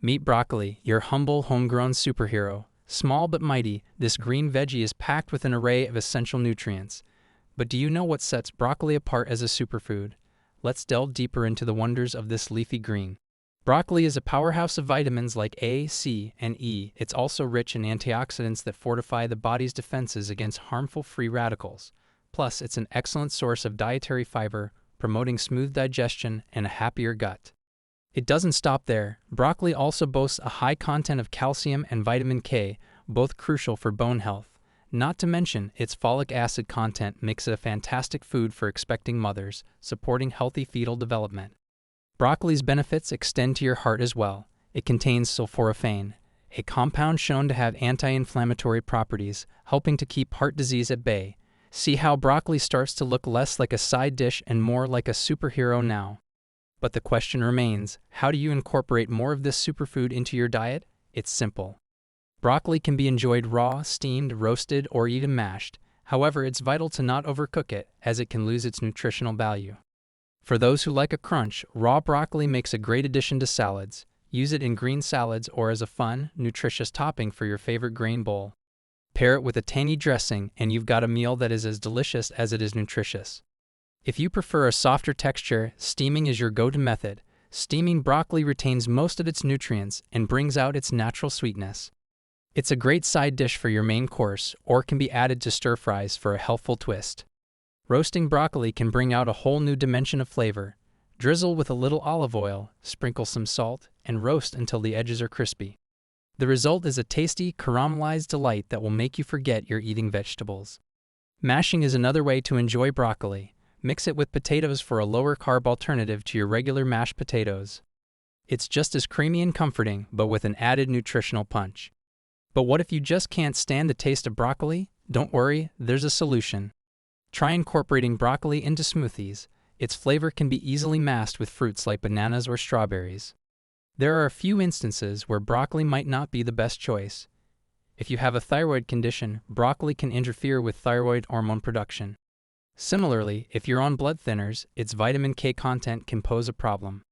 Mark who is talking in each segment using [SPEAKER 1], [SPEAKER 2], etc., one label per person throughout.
[SPEAKER 1] Meet broccoli, your humble, homegrown superhero. Small but mighty, this green veggie is packed with an array of essential nutrients. But do you know what sets broccoli apart as a superfood? Let's delve deeper into the wonders of this leafy green. Broccoli is a powerhouse of vitamins like A, C, and E. It's also rich in antioxidants that fortify the body's defenses against harmful free radicals. Plus, it's an excellent source of dietary fiber, promoting smooth digestion and a happier gut. It doesn't stop there. Broccoli also boasts a high content of calcium and vitamin K, both crucial for bone health. Not to mention, its folic acid content makes it a fantastic food for expecting mothers, supporting healthy fetal development. Broccoli's benefits extend to your heart as well. It contains sulforaphane, a compound shown to have anti-inflammatory properties, helping to keep heart disease at bay. See how broccoli starts to look less like a side dish and more like a superhero now. But the question remains, how do you incorporate more of this superfood into your diet? It's simple. Broccoli can be enjoyed raw, steamed, roasted, or even mashed. However, it's vital to not overcook it, as it can lose its nutritional value. For those who like a crunch, raw broccoli makes a great addition to salads. Use it in green salads or as a fun, nutritious topping for your favorite grain bowl. Pair it with a tangy dressing, and you've got a meal that is as delicious as it is nutritious. If you prefer a softer texture, steaming is your go-to method. Steaming broccoli retains most of its nutrients and brings out its natural sweetness. It's a great side dish for your main course, or can be added to stir-fries for a healthful twist. Roasting broccoli can bring out a whole new dimension of flavor. Drizzle with a little olive oil, sprinkle some salt, and roast until the edges are crispy. The result is a tasty, caramelized delight that will make you forget you're eating vegetables. Mashing is another way to enjoy broccoli. Mix it with potatoes for a lower-carb alternative to your regular mashed potatoes. It's just as creamy and comforting, but with an added nutritional punch. But what if you just can't stand the taste of broccoli? Don't worry, there's a solution. Try incorporating broccoli into smoothies. Its flavor can be easily masked with fruits like bananas or strawberries. There are a few instances where broccoli might not be the best choice. If you have a thyroid condition, broccoli can interfere with thyroid hormone production. Similarly, if you're on blood thinners, its vitamin K content can pose a problem.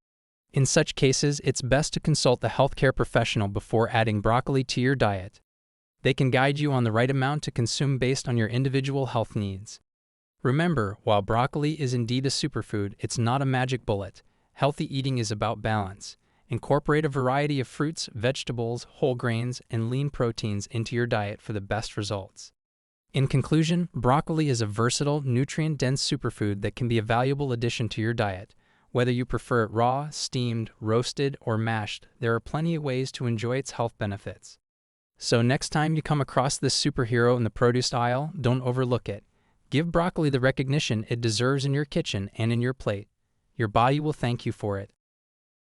[SPEAKER 1] In such cases, it's best to consult a healthcare professional before adding broccoli to your diet. They can guide you on the right amount to consume based on your individual health needs. Remember, while broccoli is indeed a superfood, it's not a magic bullet. Healthy eating is about balance. Incorporate a variety of fruits, vegetables, whole grains, and lean proteins into your diet for the best results. In conclusion, broccoli is a versatile, nutrient-dense superfood that can be a valuable addition to your diet. Whether you prefer it raw, steamed, roasted, or mashed, there are plenty of ways to enjoy its health benefits. So next time you come across this superhero in the produce aisle, don't overlook it. Give broccoli the recognition it deserves in your kitchen and in your plate. Your body will thank you for it.